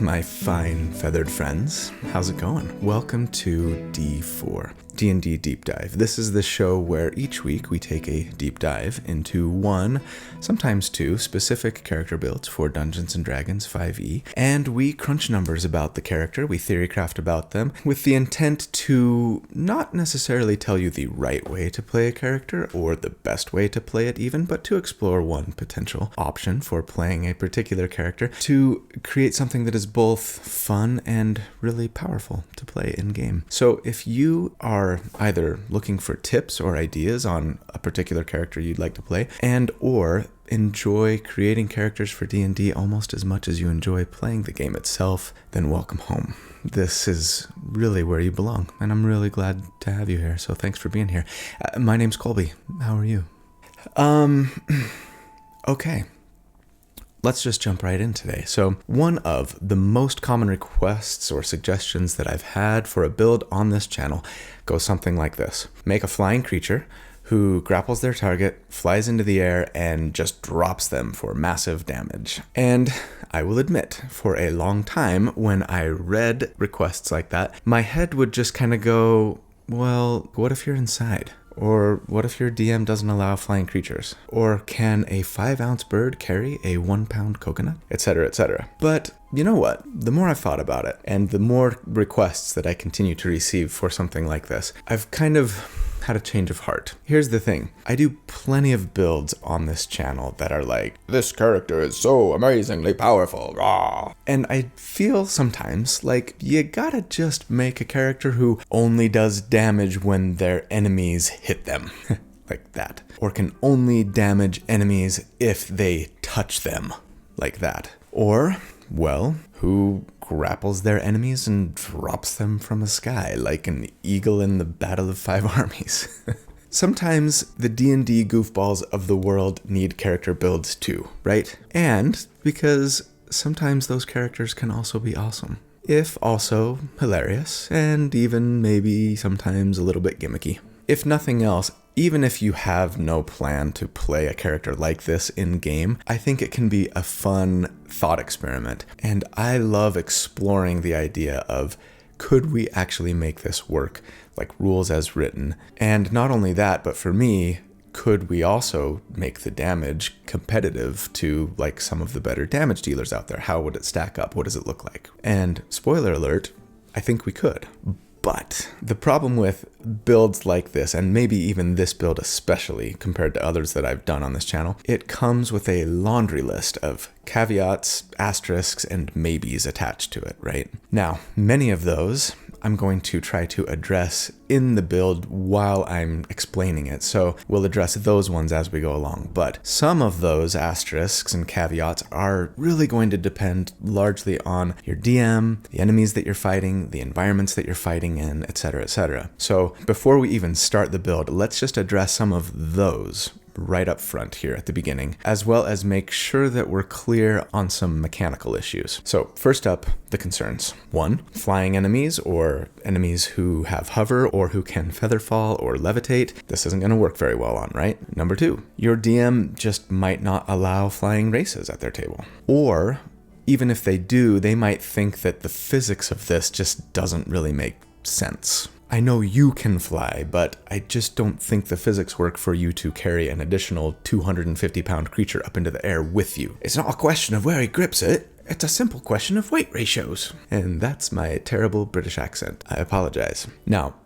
my fine feathered friends. How's it going? Welcome to D4, D&D Deep Dive. This is the show where each week we take a deep dive into one, sometimes two, specific character builds for Dungeons & Dragons 5e, and we crunch numbers about the character, we theorycraft about them, with the intent to not necessarily tell you the right way to play a character, or the best way to play it even, but to explore one potential option for playing a particular character, to create something that is both fun and really powerful to play in-game. So if you are either looking for tips or ideas on a particular character you'd like to play, and or enjoy creating characters for D&D almost as much as you enjoy playing the game itself, then welcome home. This is really where you belong, and I'm really glad to have you here, so thanks for being here. My name's Colby. How are you? Okay. Let's just jump right in today. So one of the most common requests or suggestions that I've had for a build on this channel goes something like this. Make a flying creature who grapples their target, flies into the air, and just drops them for massive damage. And I will admit, for a long time, when I read requests like that, my head would just kind of go, well, what if you're inside? Or what if your DM doesn't allow flying creatures? Or can a 5-ounce bird carry a 1-pound coconut? Etc., etc. But you know what? The more I've thought about it, and the more requests that I continue to receive for something like this, I've kind of had a change of heart. Here's the thing. I do plenty of builds on this channel that are like, this character is so amazingly powerful, rah. And I feel sometimes like you gotta just make a character who only does damage when their enemies hit them. Like that. Or can only damage enemies if they touch them. Like that. Or, well, who grapples their enemies and drops them from the sky like an eagle in the Battle of Five Armies. Sometimes the D&D goofballs of the world need character builds too, right? And because sometimes those characters can also be awesome, if also hilarious, and even maybe sometimes a little bit gimmicky. If nothing else, even if you have no plan to play a character like this in-game, I think it can be a fun thought experiment. And I love exploring the idea of, could we actually make this work, like rules as written? And not only that, but for me, could we also make the damage competitive to like some of the better damage dealers out there? How would it stack up? What does it look like? And spoiler alert, I think we could. But the problem with builds like this, and maybe even this build especially compared to others that I've done on this channel, it comes with a laundry list of caveats, asterisks, and maybes attached to it, right? Now, many of those I'm going to try to address in the build while I'm explaining it, so we'll address those ones as we go along. But some of those asterisks and caveats are really going to depend largely on your DM, the enemies that you're fighting, the environments that you're fighting in, etc., etc. So before we even start the build, let's just address some of those right up front here at the beginning, as well as make sure that we're clear on some mechanical issues. So first up, the concerns. 1, flying enemies or enemies who have hover or who can feather fall or levitate. This isn't going to work very well on, right? Number 2, your DM just might not allow flying races at their table. Or even if they do, they might think that the physics of this just doesn't really make sense. I know you can fly, but I just don't think the physics work for you to carry an additional 250-pound creature up into the air with you. It's not a question of where he grips it. It's a simple question of weight ratios. And that's my terrible British accent. I apologize. Now,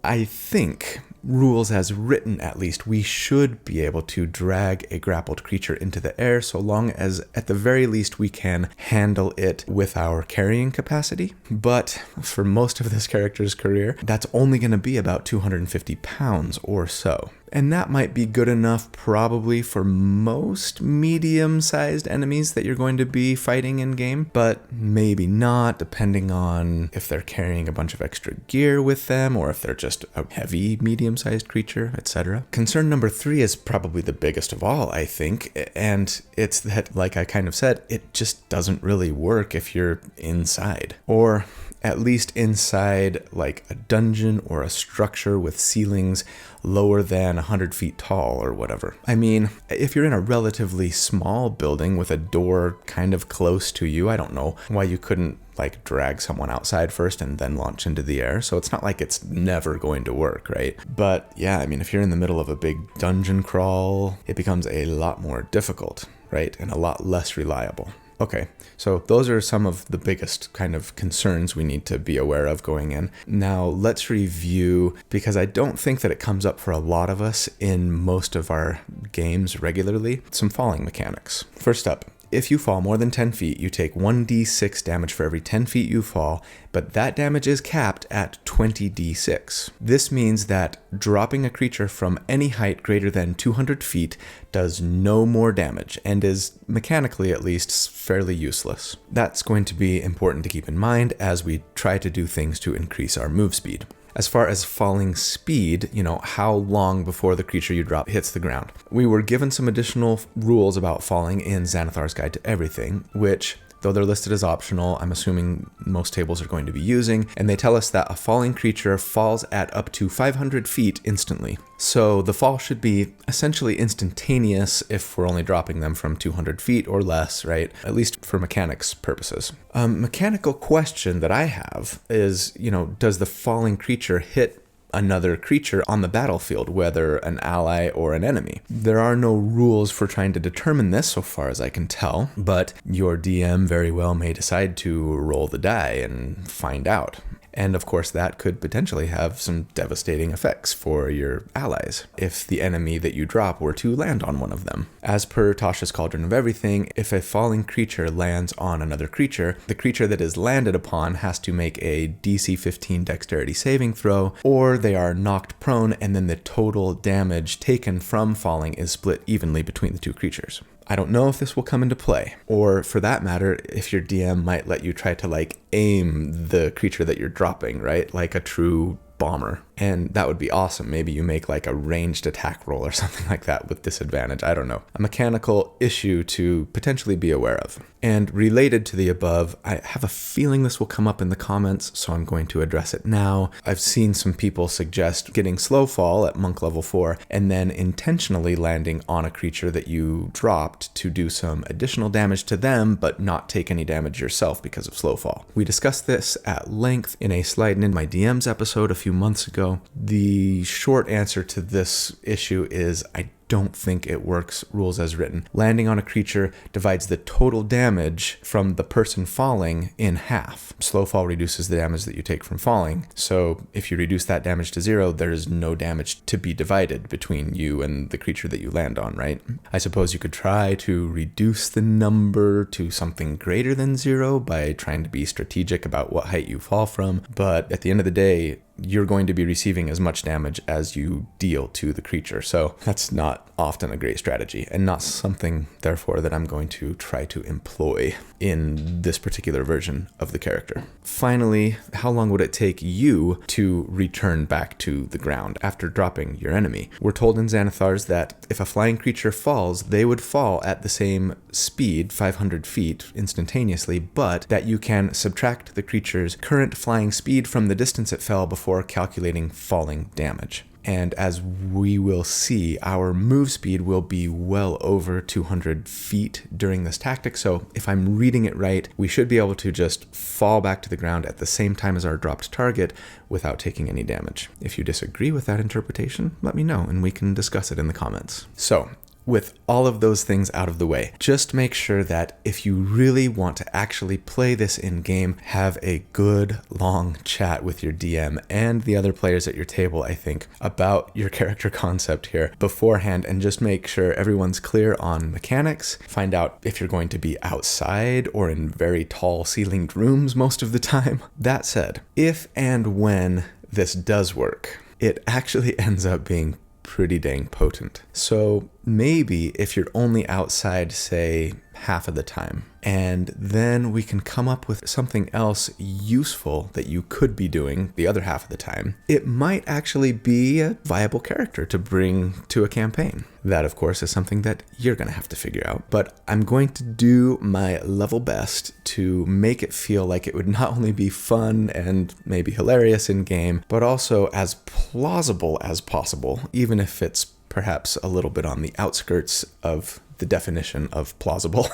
I think, rules as written at least, we should be able to drag a grappled creature into the air so long as at the very least we can handle it with our carrying capacity. But for most of this character's career, that's only going to be about 250 pounds or so. And that might be good enough probably for most medium-sized enemies that you're going to be fighting in-game, but maybe not, depending on if they're carrying a bunch of extra gear with them or if they're just a heavy medium-sized creature, etc. Concern number 3 is probably the biggest of all, I think, and it's that, like I kind of said, it just doesn't really work if you're inside. Or at least inside like a dungeon or a structure with ceilings lower than 100 feet tall or whatever. I mean, if you're in a relatively small building with a door kind of close to you, I don't know why you couldn't like drag someone outside first and then launch into the air. So it's not like it's never going to work, right? But yeah, I mean, if you're in the middle of a big dungeon crawl, it becomes a lot more difficult, right? And a lot less reliable. Okay, so those are some of the biggest kind of concerns we need to be aware of going in. Now let's review, because I don't think that it comes up for a lot of us in most of our games regularly, some falling mechanics. First up, if you fall more than 10 feet, you take 1d6 damage for every 10 feet you fall, but that damage is capped at 20d6. This means that dropping a creature from any height greater than 200 feet does no more damage and is, mechanically at least, fairly useless. That's going to be important to keep in mind as we try to do things to increase our move speed. As far as falling speed, how long before the creature you drop hits the ground. We were given some additional rules about falling in Xanathar's Guide to Everything, which, though they're listed as optional, I'm assuming most tables are going to be using, and they tell us that a falling creature falls at up to 500 feet instantly. So the fall should be essentially instantaneous if we're only dropping them from 200 feet or less, right? At least for mechanics purposes. Mechanical question that I have is, does the falling creature hit another creature on the battlefield, whether an ally or an enemy? There are no rules for trying to determine this so far as I can tell, but your DM very well may decide to roll the die and find out. And of course, that could potentially have some devastating effects for your allies if the enemy that you drop were to land on one of them. As per Tasha's Cauldron of Everything, if a falling creature lands on another creature, the creature that is landed upon has to make a DC 15 dexterity saving throw, or they are knocked prone, and then the total damage taken from falling is split evenly between the two creatures. I don't know if this will come into play, or for that matter, if your DM might let you try to aim the creature that you're dropping, right? Like a true bomber. And that would be awesome. Maybe you make a ranged attack roll or something like that with disadvantage. I don't know. A mechanical issue to potentially be aware of. And related to the above, I have a feeling this will come up in the comments, so I'm going to address it now. I've seen some people suggest getting slow fall at monk level 4 and then intentionally landing on a creature that you dropped to do some additional damage to them, but not take any damage yourself because of slow fall. We discussed this at length in a Sliding in My DMs episode a few months ago. The short answer to this issue is I don't think it works rules as written. Landing on a creature divides the total damage from the person falling in half. Slow fall reduces the damage that you take from falling. So if you reduce that damage to 0, there is no damage to be divided between you and the creature that you land on, right? I suppose you could try to reduce the number to something greater than 0 by trying to be strategic about what height you fall from. But at the end of the day, you're going to be receiving as much damage as you deal to the creature. So that's not often a great strategy, and not something, therefore, that I'm going to try to employ in this particular version of the character. Finally, how long would it take you to return back to the ground after dropping your enemy? We're told in Xanathar's that if a flying creature falls, they would fall at the same speed, 500 feet, instantaneously, but that you can subtract the creature's current flying speed from the distance it fell before calculating falling damage. And as we will see, our move speed will be well over 200 feet during this tactic. So if I'm reading it right, we should be able to just fall back to the ground at the same time as our dropped target without taking any damage. If you disagree with that interpretation, let me know and we can discuss it in the comments. So, with all of those things out of the way, just make sure that if you really want to actually play this in-game, have a good long chat with your DM and the other players at your table, I think, about your character concept here beforehand, and just make sure everyone's clear on mechanics. Find out if you're going to be outside or in very tall ceilinged rooms most of the time. That said, if and when this does work, it actually ends up being pretty dang potent. So maybe if you're only outside, say, half of the time. And then we can come up with something else useful that you could be doing the other half of the time. It might actually be a viable character to bring to a campaign. That, of course, is something that you're going to have to figure out. But I'm going to do my level best to make it feel like it would not only be fun and maybe hilarious in game, but also as plausible as possible, even if it's perhaps a little bit on the outskirts of the definition of plausible.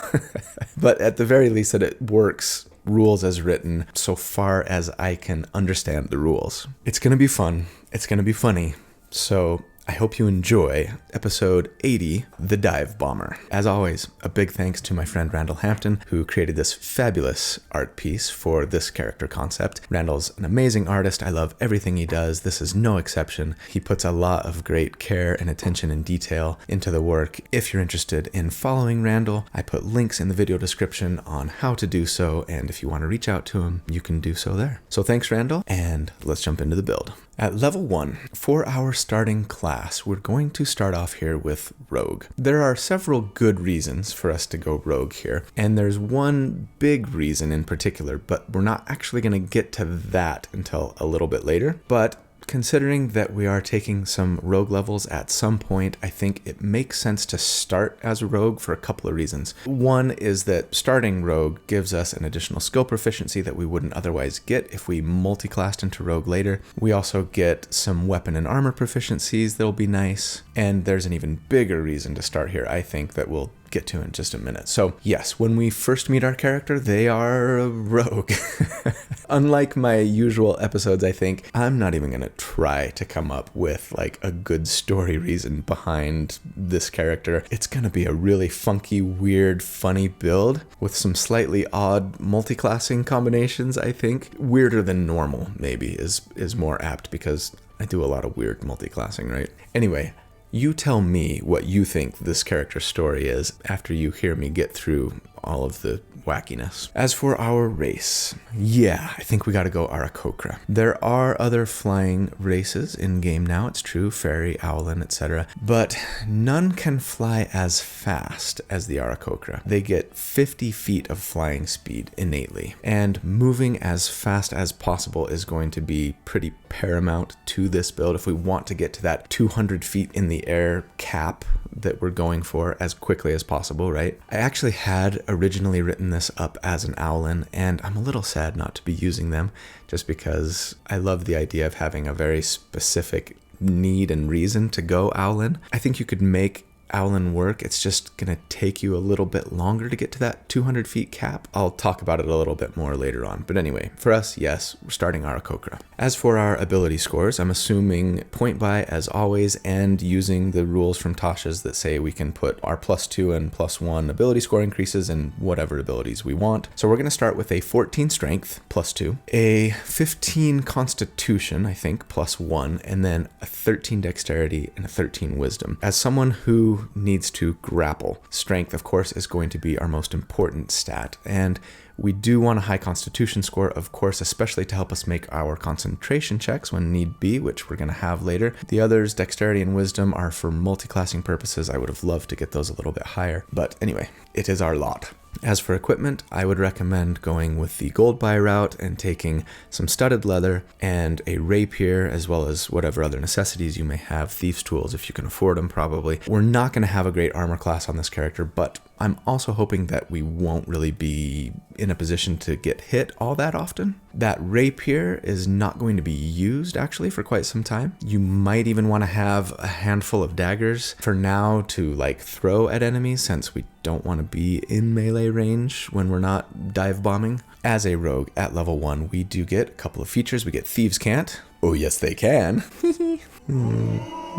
But at the very least that it works rules as written so far as I can understand the rules. It's going to be fun. It's going to be funny. So I hope you enjoy episode 80, The Dive Bomber. As always, a big thanks to my friend Randall Hampton, who created this fabulous art piece for this character concept. Randall's an amazing artist. I love everything he does. This is no exception. He puts a lot of great care and attention and detail into the work. If you're interested in following Randall, I put links in the video description on how to do so, and if you want to reach out to him, you can do so there. So thanks, Randall, and let's jump into the build. At level 1, for our starting class, we're going to start off here with Rogue. There are several good reasons for us to go Rogue here, and there's one big reason in particular, but we're not actually going to get to that until a little bit later. But considering that we are taking some rogue levels at some point, I think it makes sense to start as a rogue for a couple of reasons. One is that starting rogue gives us an additional skill proficiency that we wouldn't otherwise get if we multi-classed into rogue later. We also get some weapon and armor proficiencies that'll be nice. And there's an even bigger reason to start here, I think, that we'll get to in just a minute. So yes, when we first meet our character, they are a rogue. Unlike my usual episodes, I think, I'm not even going to try to come up with like a good story reason behind this character. It's going to be a really funky, weird, funny build with some slightly odd multi-classing combinations, I think. Weirder than normal, maybe, is more apt because I do a lot of weird multi-classing, right? Anyway, you tell me what you think this character's story is after you hear me get through all of the wackiness. As for our race, yeah, I think we gotta go Aarakocra. There are other flying races in game now, it's true, fairy, owlin, etc., but none can fly as fast as the Aarakocra. They get 50 feet of flying speed innately, and moving as fast as possible is going to be pretty paramount to this build if we want to get to that 200 feet in the air cap that we're going for as quickly as possible, right? I actually had originally written this up as an owlin, and I'm a little sad not to be using them just because I love the idea of having a very specific need and reason to go owlin. I think you could make owlin work. It's just gonna take you a little bit longer to get to that 200 feet cap. I'll talk about it a little bit more later on. But anyway, for us, yes, we're starting Aarakocra. As for our ability scores, I'm assuming point buy as always and using the rules from Tasha's that say we can put our +2 and +1 ability score increases in whatever abilities we want. So we're gonna start with a 14 strength +2, a 15 constitution, I think, +1, and then a 13 dexterity and a 13 wisdom. As someone who needs to grapple, strength, of course, is going to be our most important stat. And we do want a high constitution score, of course, especially to help us make our concentration checks when need be, which we're going to have later. The others, dexterity and wisdom, are for multi-classing purposes. I would have loved to get those a little bit higher. But anyway, it is our lot. As for equipment, I would recommend going with the gold buy route and taking some studded leather and a rapier, as well as whatever other necessities you may have, thieves' tools if you can afford them probably. We're not going to have a great armor class on this character, but I'm also hoping that we won't really be in a position to get hit all that often. That rapier is not going to be used actually for quite some time. You might even want to have a handful of daggers for now to like throw at enemies, since we don't want to be in melee range when we're not dive bombing. As a rogue at level 1, we do get a couple of features. We get Thieves Can't. Oh yes, they can.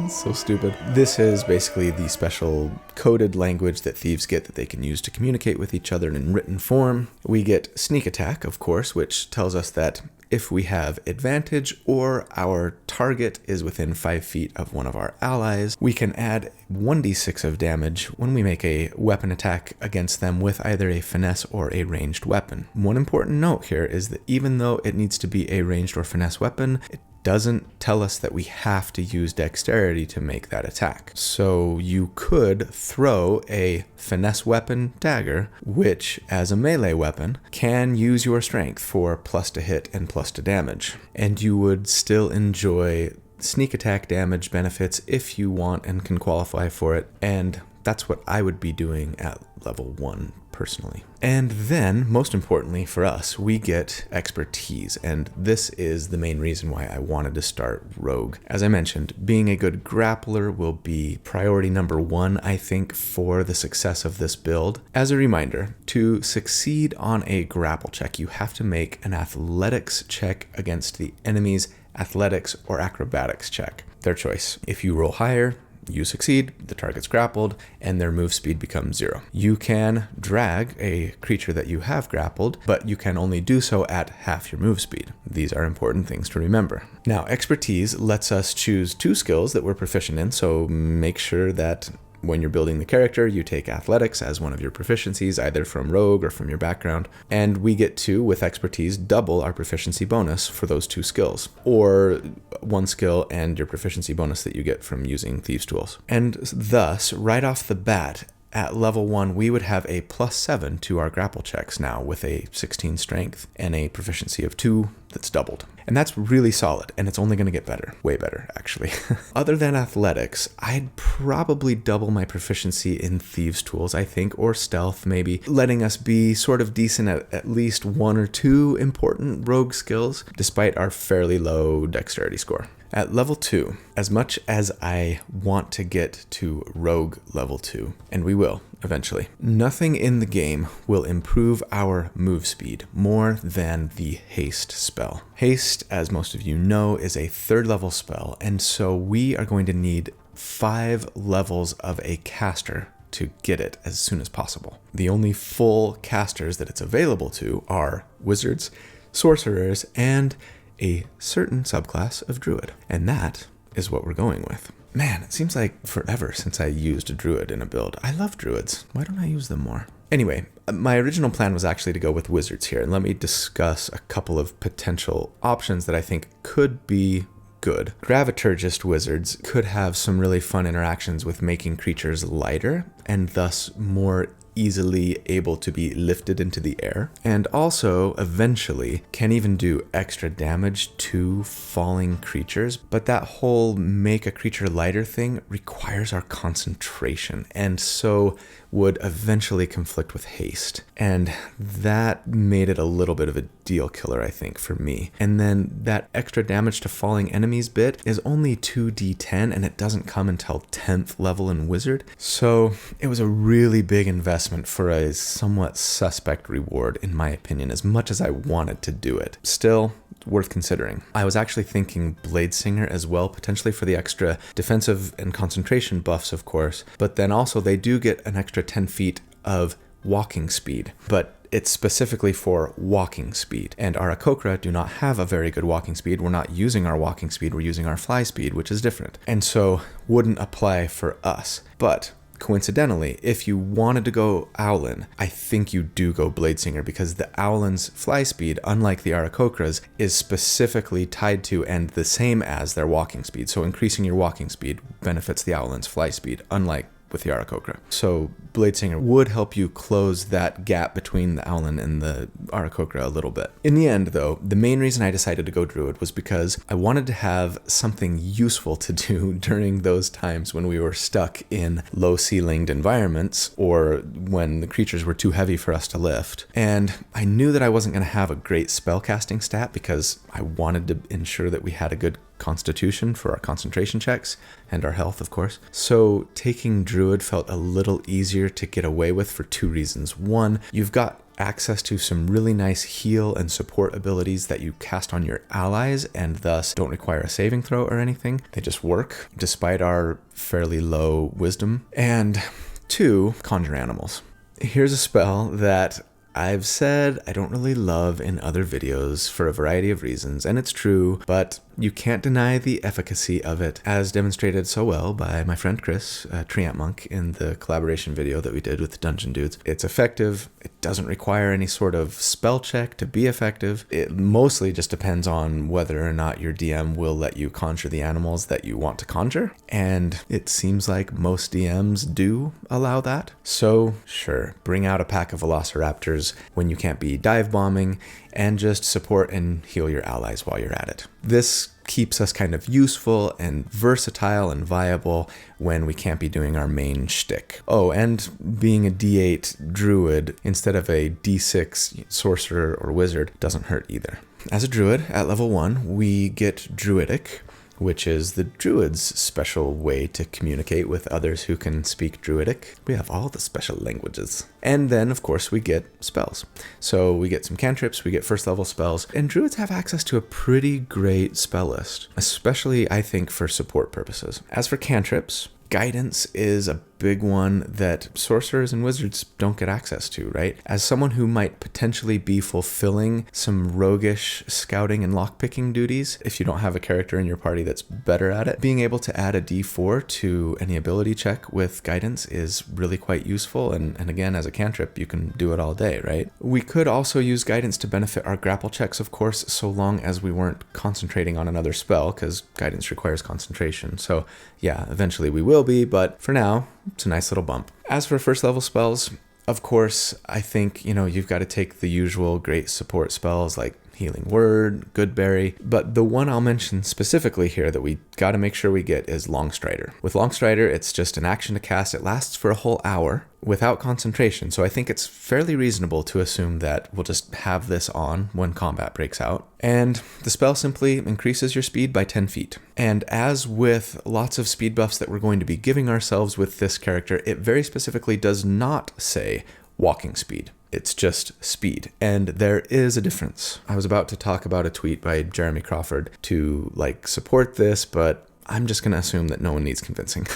So stupid. This is basically the special coded language that thieves get that they can use to communicate with each other in written form. We get Sneak Attack, of course, which tells us that if we have advantage or our target is within 5 feet of one of our allies, we can add 1d6 of damage when we make a weapon attack against them with either a finesse or a ranged weapon. One important note here is that even though it needs to be a ranged or finesse weapon, it doesn't tell us that we have to use dexterity to make that attack. So you could throw a finesse weapon dagger, which as a melee weapon can use your strength for plus to hit and plus to damage. And you would still enjoy sneak attack damage benefits if you want and can qualify for it. And that's what I would be doing at level 1 personally. And then, most importantly for us, we get expertise, and this is the main reason why I wanted to start Rogue. As I mentioned, being a good grappler will be priority number 1, I think, for the success of this build. As a reminder, to succeed on a grapple check, you have to make an athletics check against the enemy's athletics or acrobatics check. Their choice. If you roll higher, you succeed, the target's grappled, and their move speed becomes 0. You can drag a creature that you have grappled, but you can only do so at half your move speed. These are important things to remember. Now, expertise lets us choose 2 skills that we're proficient in, so make sure that when you're building the character, you take athletics as one of your proficiencies, either from Rogue or from your background. And we get to, with expertise, double our proficiency bonus for those 2 skills, or 1 skill and your proficiency bonus that you get from using Thieves' Tools. And thus, right off the bat, at level 1, we would have a +7 to our grapple checks now with a 16 strength and a proficiency of 2 that's doubled. And that's really solid, and it's only going to get better. Way better, actually. Other than athletics, I'd probably double my proficiency in Thieves' Tools, I think, or stealth maybe, letting us be sort of decent at least 1 or 2 important rogue skills, despite our fairly low dexterity score. At level 2, as much as I want to get to Rogue level 2, and we will eventually, nothing in the game will improve our move speed more than the haste spell. Haste, as most of you know, is a 3rd level spell, and so we are going to need 5 levels of a caster to get it as soon as possible. The only full casters that it's available to are wizards, sorcerers, and a certain subclass of druid. And that is what we're going with. Man, it seems like forever since I used a druid in a build. I love druids. Why don't I use them more? Anyway, my original plan was actually to go with wizards here, and let me discuss a couple of potential options that I think could be good. Graviturgist wizards could have some really fun interactions with making creatures lighter and thus more easily able to be lifted into the air, and also eventually can even do extra damage to falling creatures. But that whole make a creature lighter thing requires our concentration, and so would eventually conflict with haste, and that made it a little bit of a deal killer, I think, for me. And then that extra damage to falling enemies bit is only 2d10, and it doesn't come until 10th level in wizard, so it was a really big investment for a somewhat suspect reward, in my opinion, as much as I wanted to do it. Still, worth considering. I was actually thinking Bladesinger as well, potentially for the extra defensive and concentration buffs, of course, but then also they do get an extra 10 feet of walking speed, but it's specifically for walking speed. And our Aarakocra do not have a very good walking speed. We're not using our walking speed, we're using our fly speed, which is different. And so wouldn't apply for us. But coincidentally, if you wanted to go Owlin, I think you do go Bladesinger, because the Owlin's fly speed, unlike the Aarakocra's, is specifically tied to and the same as their walking speed. So increasing your walking speed benefits the Owlin's fly speed, unlike with the Aarakocra. So Bladesinger would help you close that gap between the Owlin and the Aarakocra a little bit. In the end, though, the main reason I decided to go Druid was because I wanted to have something useful to do during those times when we were stuck in low-ceilinged environments or when the creatures were too heavy for us to lift. And I knew that I wasn't going to have a great spellcasting stat because I wanted to ensure that we had a good constitution for our concentration checks and our health, of course. So taking Druid felt a little easier to get away with for 2 reasons. One, you've got access to some really nice heal and support abilities that you cast on your allies and thus don't require a saving throw or anything. They just work despite our fairly low wisdom. And 2, conjure animals. Here's a spell that I've said I don't really love in other videos for a variety of reasons, and it's true, but You can't deny the efficacy of it, as demonstrated so well by my friend Chris, Treant Monk, in the collaboration video that we did with Dungeon Dudes. It's effective. It doesn't require any sort of spell check to be effective. It mostly just depends on whether or not your DM will let you conjure the animals that you want to conjure, and it seems like most DMs do allow that. So sure, bring out a pack of velociraptors when you can't be dive bombing, and just support and heal your allies while you're at it. This keeps us kind of useful and versatile and viable when we can't be doing our main shtick. Oh, and being a D8 druid instead of a D6 sorcerer or wizard doesn't hurt either. As a druid at level 1, we get druidic, which is the druid's special way to communicate with others who can speak druidic. We have all the special languages. And then, of course, we get spells. So we get some cantrips, we get first level spells, and druids have access to a pretty great spell list, especially, I think, for support purposes. As for cantrips, guidance is a big one that sorcerers and wizards don't get access to, right? As someone who might potentially be fulfilling some roguish scouting and lockpicking duties, if you don't have a character in your party that's better at it, being able to add a d4 to any ability check with guidance is really quite useful. And again, as a cantrip, you can do it all day, right? We could also use guidance to benefit our grapple checks, of course, so long as we weren't concentrating on another spell, because guidance requires concentration. So yeah, eventually we will be, but for now, it's a nice little bump. As for first level spells, of course, I think, you've got to take the usual great support spells like Healing Word, Goodberry, but the one I'll mention specifically here that we got to make sure we get is Longstrider. With Longstrider, it's just an action to cast. It lasts for a whole hour without concentration, so I think it's fairly reasonable to assume that we'll just have this on when combat breaks out. And the spell simply increases your speed by 10 feet. And as with lots of speed buffs that we're going to be giving ourselves with this character, it very specifically does not say walking speed. It's just speed. And there is a difference. I was about to talk about a tweet by Jeremy Crawford to support this, but I'm just going to assume that no one needs convincing.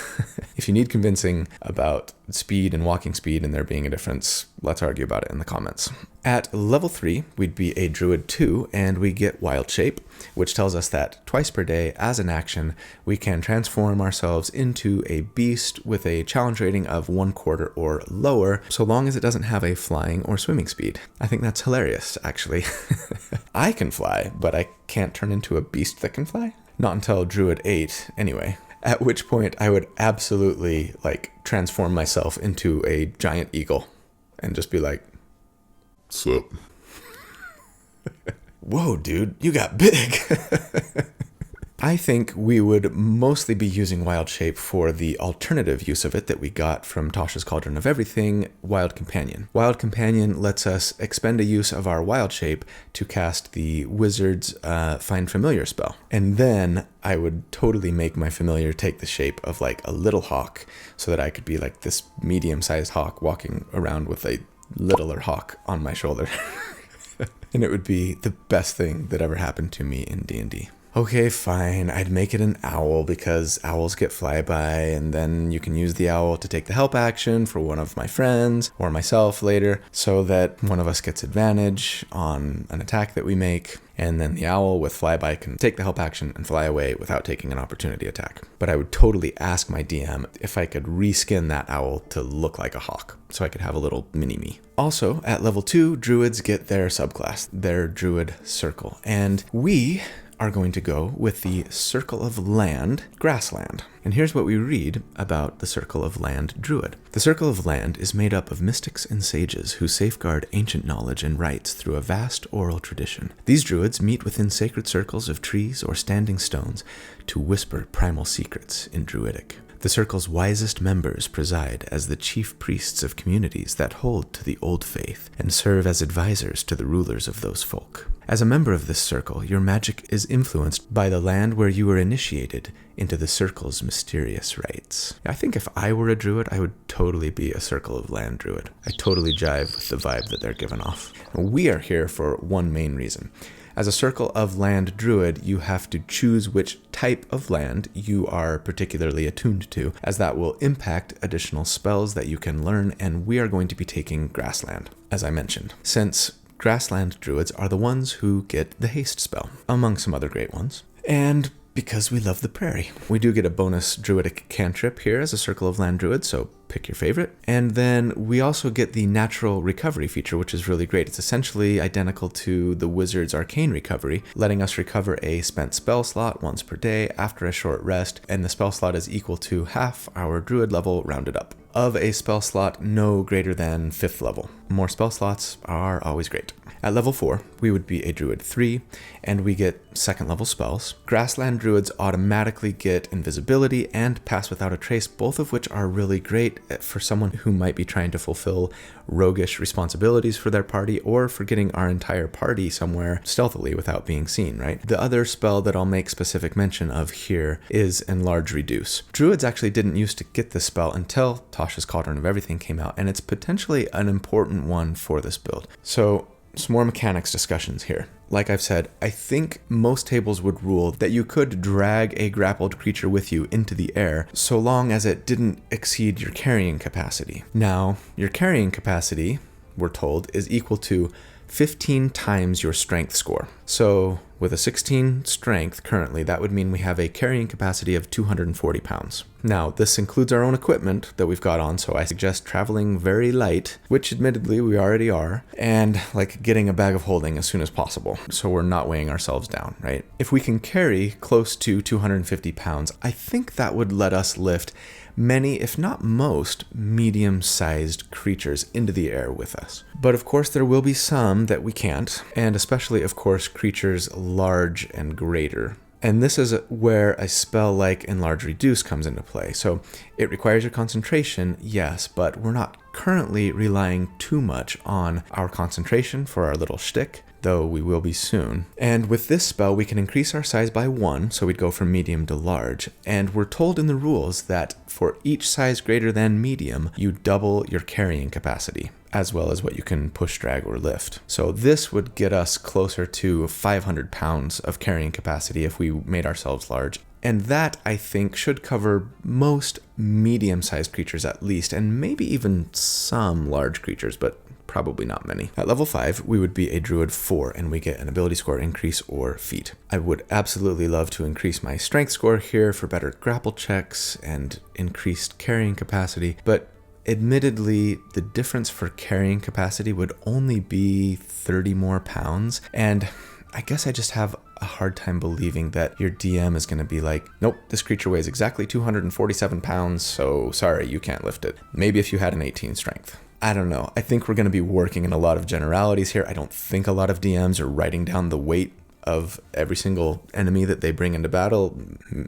If you need convincing about speed and walking speed and there being a difference, let's argue about it in the comments. At level 3, we'd be a Druid 2, and we get Wild Shape, which tells us that twice per day, as an action, we can transform ourselves into a beast with a challenge rating of 1/4 or lower, so long as it doesn't have a flying or swimming speed. I think that's hilarious, actually. I can fly, but I can't turn into a beast that can fly? Not until Druid 8, anyway. At which point I would absolutely transform myself into a giant eagle and just be like, "Sup?" Whoa, dude, you got big. I think we would mostly be using Wild Shape for the alternative use of it that we got from Tasha's Cauldron of Everything, Wild Companion. Wild Companion lets us expend a use of our Wild Shape to cast the wizard's Find Familiar spell. And then I would totally make my familiar take the shape of a little hawk so that I could be this medium-sized hawk walking around with a littler hawk on my shoulder. And it would be the best thing that ever happened to me in D&D. Okay, fine, I'd make it an owl because owls get flyby, and then you can use the owl to take the help action for one of my friends or myself later, so that one of us gets advantage on an attack that we make, and then the owl with flyby can take the help action and fly away without taking an opportunity attack. But I would totally ask my DM if I could reskin that owl to look like a hawk, so I could have a little mini-me. Also, at level 2, druids get their subclass, their druid circle, and we are going to go with the Circle of Land, Grassland. And here's what we read about the Circle of Land Druid. The Circle of Land is made up of mystics and sages who safeguard ancient knowledge and rites through a vast oral tradition. These druids meet within sacred circles of trees or standing stones to whisper primal secrets in Druidic. The circle's wisest members preside as the chief priests of communities that hold to the old faith and serve as advisors to the rulers of those folk. As a member of this circle, your magic is influenced by the land where you were initiated into the circle's mysterious rites. I think if I were a druid, I would totally be a Circle of Land druid. I totally jive with the vibe that they're giving off. We are here for one main reason. As a Circle of Land druid, you have to choose which type of land you are particularly attuned to, as that will impact additional spells that you can learn, and we are going to be taking Grassland, as I mentioned, since Grassland druids are the ones who get the haste spell, among some other great ones. And because we love the prairie. We do get a bonus druidic cantrip here as a Circle of Land Druid, so pick your favorite. And then we also get the natural recovery feature, which is really great. It's essentially identical to the Wizard's Arcane Recovery, letting us recover a spent spell slot once per day after a short rest, and the spell slot is equal to half our druid level rounded up. Of a spell slot no greater than 5th level. More spell slots are always great. At level 4, we would be a Druid 3, and we get 2nd level spells. Grassland Druids automatically get Invisibility and Pass Without a Trace, both of which are really great for someone who might be trying to fulfill roguish responsibilities for their party, or for getting our entire party somewhere stealthily without being seen, right? The other spell that I'll make specific mention of here is Enlarge Reduce. Druids actually didn't used to get this spell until Tasha's Cauldron of Everything came out, and it's potentially an important one for this build. So some more mechanics discussions here. Like I've said, I think most tables would rule that you could drag a grappled creature with you into the air so long as it didn't exceed your carrying capacity. Now, your carrying capacity, we're told, is equal to 15 times your strength score. So with a 16 strength currently, that would mean we have a carrying capacity of 240 pounds. Now, this includes our own equipment that we've got on, so I suggest traveling very light, which admittedly we already are, and like getting a bag of holding as soon as possible, so we're not weighing ourselves down, right? If we can carry close to 250 pounds, I think that would let us lift many, if not most, medium-sized creatures into the air with us. But of course, there will be some that we can't, and especially, of course, creatures large and greater. And this is where a spell like Enlarge Reduce comes into play. So it requires your concentration, yes, but we're not currently relying too much on our concentration for our little shtick, though we will be soon. And with this spell, we can increase our size by 1, so we'd go from medium to large. And we're told in the rules that for each size greater than medium, you double your carrying capacity, as well as what you can push, drag, or lift. So this would get us closer to 500 pounds of carrying capacity if we made ourselves large. And that, I think, should cover most medium-sized creatures at least, and maybe even some large creatures, but probably not many. At level 5, we would be a Druid 4, and we get an ability score increase or feat. I would absolutely love to increase my strength score here for better grapple checks and increased carrying capacity, but admittedly, the difference for carrying capacity would only be 30 more pounds, and I guess I just have a hard time believing that your DM is going to be like, nope, this creature weighs exactly 247 pounds, so sorry, you can't lift it. Maybe if you had an 18 strength. I don't know. I think we're going to be working in a lot of generalities here. I don't think a lot of DMs are writing down the weight of every single enemy that they bring into battle.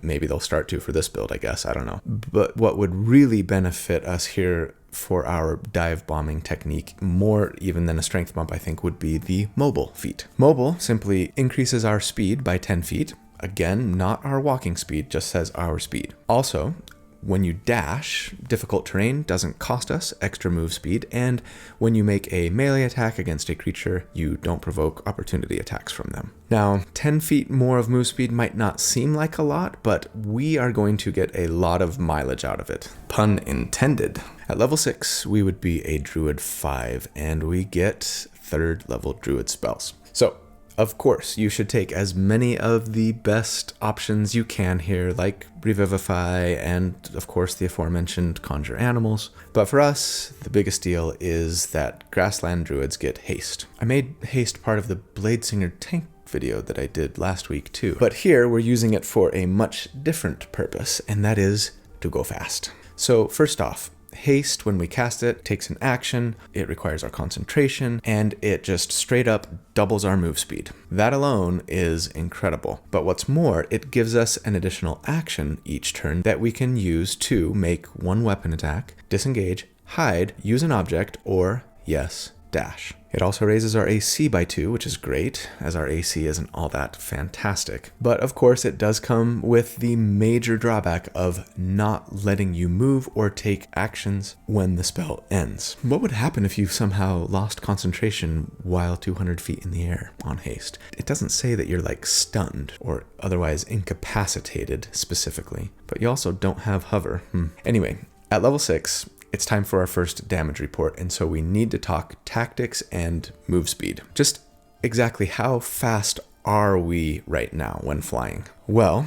Maybe they'll start to for this build, I guess. I don't know. But what would really benefit us here for our dive bombing technique, more even than a strength bump, I think, would be the mobile feat. Mobile simply increases our speed by 10 feet. Again, not our walking speed, just says our speed. Also, when you dash, difficult terrain doesn't cost us extra move speed, and when you make a melee attack against a creature, you don't provoke opportunity attacks from them. Now, 10 feet more of move speed might not seem like a lot, but we are going to get a lot of mileage out of it. Pun intended. At level 6, we would be a Druid 5, and we get 3rd level Druid spells. So, of course, you should take as many of the best options you can here, like Revivify and, of course, the aforementioned Conjure Animals. But for us, the biggest deal is that Grassland Druids get Haste. I made Haste part of the Bladesinger tank video that I did last week too. But here, we're using it for a much different purpose, and that is to go fast. So first off, Haste, when we cast it, takes an action, it requires our concentration, and it just straight up doubles our move speed. That alone is incredible. But what's more, it gives us an additional action each turn that we can use to make one weapon attack, disengage, hide, use an object, or, yes, dash. It also raises our AC by 2, which is great, as our AC isn't all that fantastic. But of course, it does come with the major drawback of not letting you move or take actions when the spell ends. What would happen if you somehow lost concentration while 200 feet in the air on haste? It doesn't say that you're like stunned or otherwise incapacitated specifically, but you also don't have hover. Anyway, at level 6, it's time for our first damage report, and so we need to talk tactics and move speed. Just exactly how fast are we right now when flying? Well,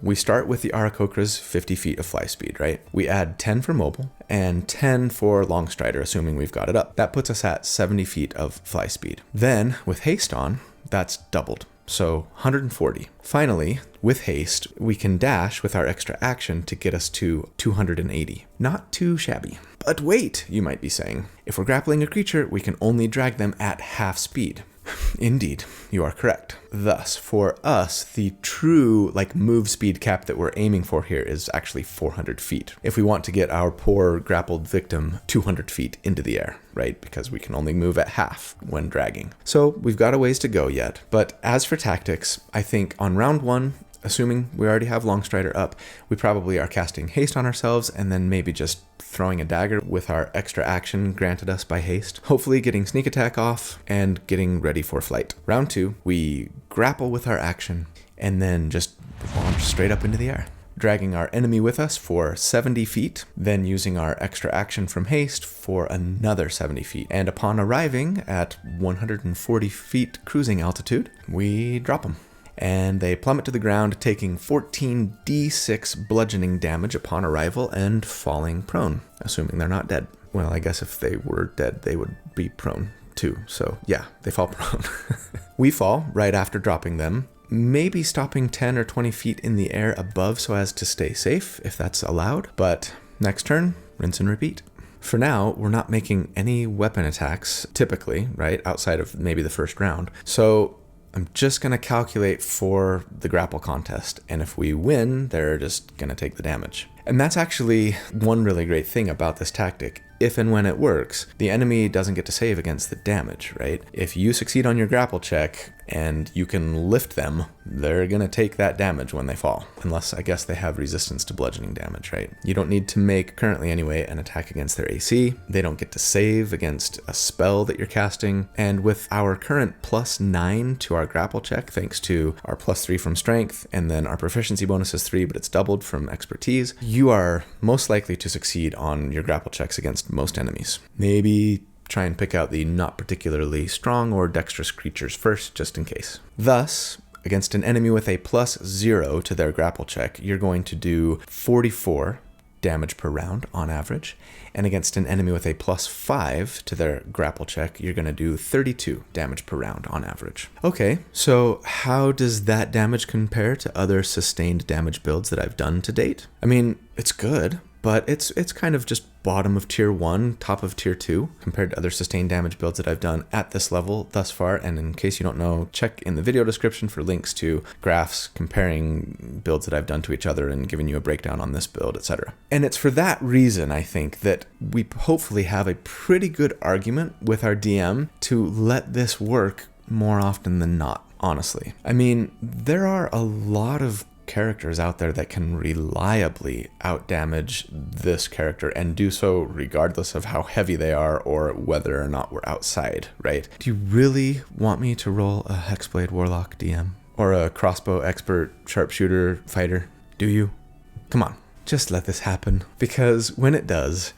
we start with the Aarakocra's 50 feet of fly speed, right? We add 10 for mobile and 10 for long strider, assuming we've got it up. That puts us at 70 feet of fly speed. Then with haste on, that's doubled. So 140. Finally, with haste, we can dash with our extra action to get us to 280. Not too shabby. But wait, you might be saying. If we're grappling a creature, we can only drag them at half speed. Indeed, you are correct. Thus, for us, the true move speed cap that we're aiming for here is actually 400 feet. If we want to get our poor grappled victim 200 feet into the air, right? Because we can only move at half when dragging. So we've got a ways to go yet. But as for tactics, I think on round 1, assuming we already have Longstrider up, we probably are casting haste on ourselves and then maybe just throwing a dagger with our extra action granted us by haste. Hopefully getting sneak attack off and getting ready for flight. Round 2, we grapple with our action and then just launch straight up into the air, dragging our enemy with us for 70 feet, then using our extra action from haste for another 70 feet. And upon arriving at 140 feet cruising altitude, we drop them. And they plummet to the ground, taking 14 d6 bludgeoning damage upon arrival and falling prone, assuming they're not dead. Well, I guess if they were dead, they would be prone too. So yeah, they fall prone. We fall right after dropping them, maybe stopping 10 or 20 feet in the air above so as to stay safe, if that's allowed. But next turn, rinse and repeat. For now, we're not making any weapon attacks, typically, right, outside of maybe the first round. So I'm just going to calculate for the grapple contest, and if we win, they're just going to take the damage. And that's actually one really great thing about this tactic. If and when it works, the enemy doesn't get to save against the damage, right? If you succeed on your grapple check and you can lift them, they're going to take that damage when they fall. Unless, I guess, they have resistance to bludgeoning damage, right? You don't need to make, currently anyway, an attack against their AC. They don't get to save against a spell that you're casting. And with our current +9 to our grapple check, thanks to our +3 from strength, and then our proficiency bonus is 3, but it's doubled from expertise, you are most likely to succeed on your grapple checks against most enemies. Maybe try and pick out the not particularly strong or dexterous creatures first, just in case. Thus, against an enemy with a +0 to their grapple check, you're going to do 44 damage per round on average. And against an enemy with a +5 to their grapple check, you're going to do 32 damage per round on average. Okay, so how does that damage compare to other sustained damage builds that I've done to date? I mean, it's good, but it's kind of just bottom of tier 1, top of tier 2 compared to other sustained damage builds that I've done at this level thus far. And in case you don't know, check in the video description for links to graphs comparing builds that I've done to each other and giving you a breakdown on this build, etc. And it's for that reason, I think, that we hopefully have a pretty good argument with our DM to let this work more often than not, honestly. I mean, there are a lot of characters out there that can reliably outdamage this character and do so regardless of how heavy they are or whether or not we're outside, right? Do you really want me to roll a Hexblade Warlock DM or a crossbow expert sharpshooter fighter? Do you? Come on, just let this happen, because when it does,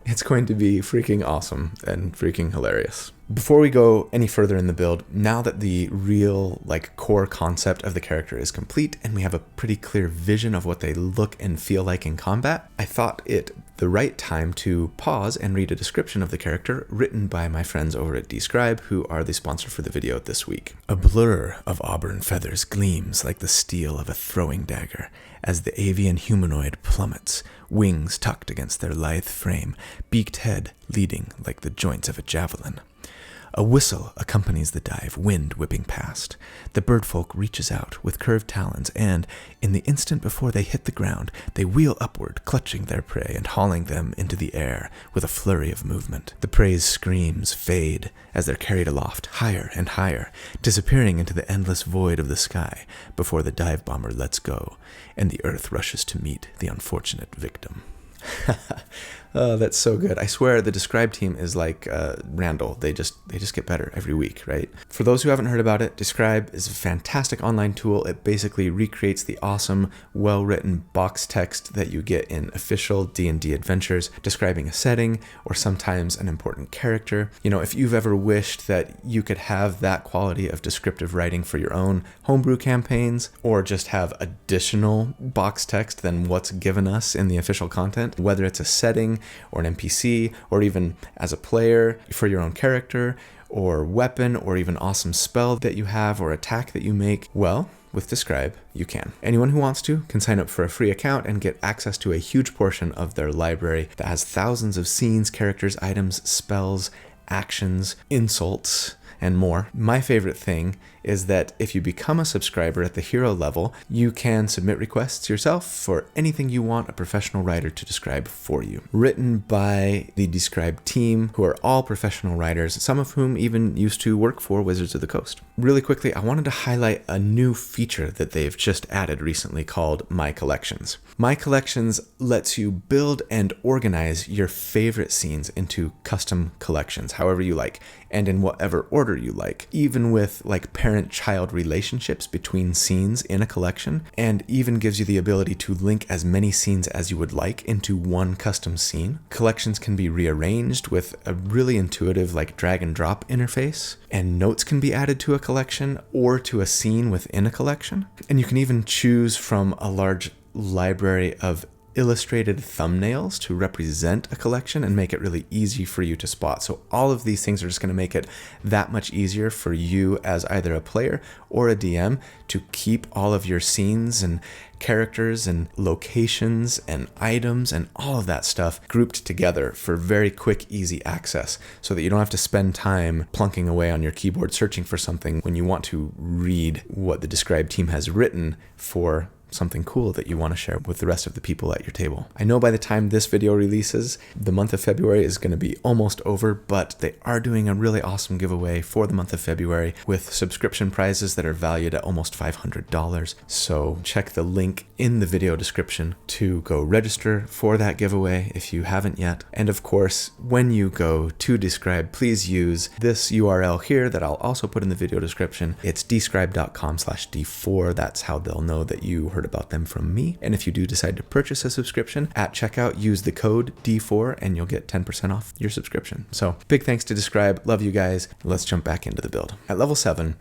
it's going to be freaking awesome and freaking hilarious. Before we go any further in the build, now that the real core concept of the character is complete and we have a pretty clear vision of what they look and feel like in combat, I thought it the right time to pause and read a description of the character written by my friends over at dScryb, who are the sponsor for the video this week. A blur of auburn feathers gleams like the steel of a throwing dagger as the avian humanoid plummets, wings tucked against their lithe frame, beaked head leading like the joints of a javelin. A whistle accompanies the dive, wind whipping past. The birdfolk reaches out with curved talons, and, in the instant before they hit the ground, they wheel upward, clutching their prey and hauling them into the air with a flurry of movement. The prey's screams fade as they're carried aloft, higher and higher, disappearing into the endless void of the sky before the dive bomber lets go, and the earth rushes to meet the unfortunate victim. That's so good. I swear the dScryb team is like Randall. They just get better every week, right? For those who haven't heard about it, dScryb is a fantastic online tool. It basically recreates the awesome, well-written box text that you get in official D&D adventures, describing a setting or sometimes an important character. You know, if you've ever wished that you could have that quality of descriptive writing for your own homebrew campaigns, or just have additional box text than what's given us in the official content, whether it's a setting or an NPC, or even as a player for your own character, or weapon, or even awesome spell that you have or attack that you make, well, with dScryb, you can. Anyone who wants to can sign up for a free account and get access to a huge portion of their library that has thousands of scenes, characters, items, spells, actions, insults, and more. My favorite thing is that if you become a subscriber at the hero level, you can submit requests yourself for anything you want a professional writer to describe for you. Written by the dScryb team, who are all professional writers, some of whom even used to work for Wizards of the Coast. Really quickly, I wanted to highlight a new feature that they've just added recently called My Collections. My Collections lets you build and organize your favorite scenes into custom collections, however you like, and in whatever order you like, even with like parent-child relationships between scenes in a collection, and even gives you the ability to link as many scenes as you would like into one custom scene. Collections can be rearranged with a really intuitive like drag and drop interface, and notes can be added to a collection or to a scene within a collection. And you can even choose from a large library of illustrated thumbnails to represent a collection and make it really easy for you to spot. So all of these things are just going to make it that much easier for you as either a player or a DM to keep all of your scenes and characters and locations and items and all of that stuff grouped together for very quick, easy access, so that you don't have to spend time plunking away on your keyboard searching for something when you want to read what the dScryb team has written for something cool that you want to share with the rest of the people at your table. I know by the time this video releases, the month of February is going to be almost over, but they are doing a really awesome giveaway for the month of February with subscription prizes that are valued at almost $500. So check the link in the video description to go register for that giveaway if you haven't yet. And of course, when you go to dScryb, please use this URL here that I'll also put in the video description. It's dScryb.com/D4. That's how they'll know that you heard about them from me. And if you do decide to purchase a subscription at checkout, use the code D4 and you'll get 10% off your subscription. So big thanks to dScryb. Love you guys. Let's jump back into the build. At level 7,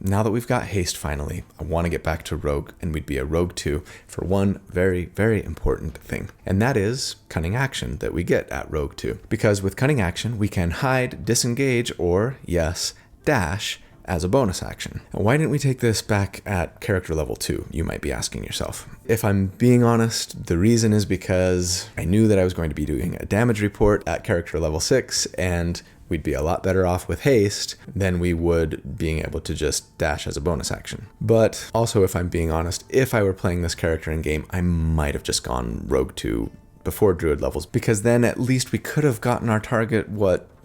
now that we've got haste finally, I want to get back to rogue, and we'd be a rogue 2 for one very, very important thing. And that is cunning action that we get at rogue 2. Because with cunning action, we can hide, disengage, or yes, dash as a bonus action. Now, why didn't we take this back at character level 2, you might be asking yourself. If I'm being honest, the reason is because I knew that I was going to be doing a damage report at character level 6, and we'd be a lot better off with haste than we would being able to just dash as a bonus action. But also, if I'm being honest, if I were playing this character in game, I might have just gone rogue 2 before druid levels, because then at least we could have gotten our target,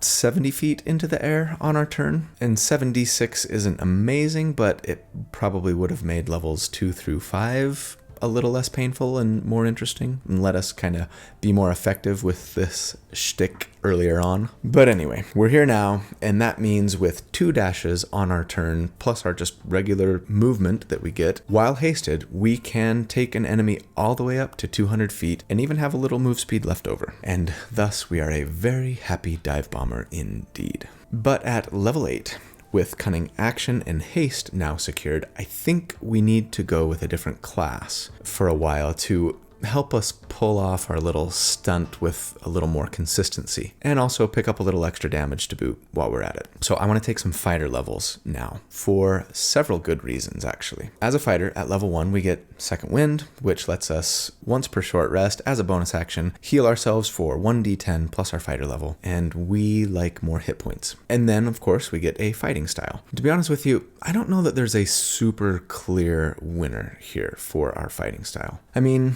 70 feet into the air on our turn. And 76 isn't amazing, but it probably would have made levels 2 through 5 a little less painful and more interesting, and let us kind of be more effective with this shtick earlier on. But anyway, we're here now, and that means with 2 dashes on our turn, plus our just regular movement that we get, while hasted, we can take an enemy all the way up to 200 feet and even have a little move speed left over. And thus, we are a very happy dive bomber indeed. But at level 8, with cunning action and haste now secured, I think we need to go with a different class for a while to help us pull off our little stunt with a little more consistency, and also pick up a little extra damage to boot while we're at it. So I want to take some fighter levels now for several good reasons, actually. As a fighter at level 1, we get Second Wind, which lets us once per short rest as a bonus action heal ourselves for 1d10 plus our fighter level, and we like more hit points. And then of course we get a fighting style. To be honest with you, I don't know that there's a super clear winner here for our fighting style. I mean,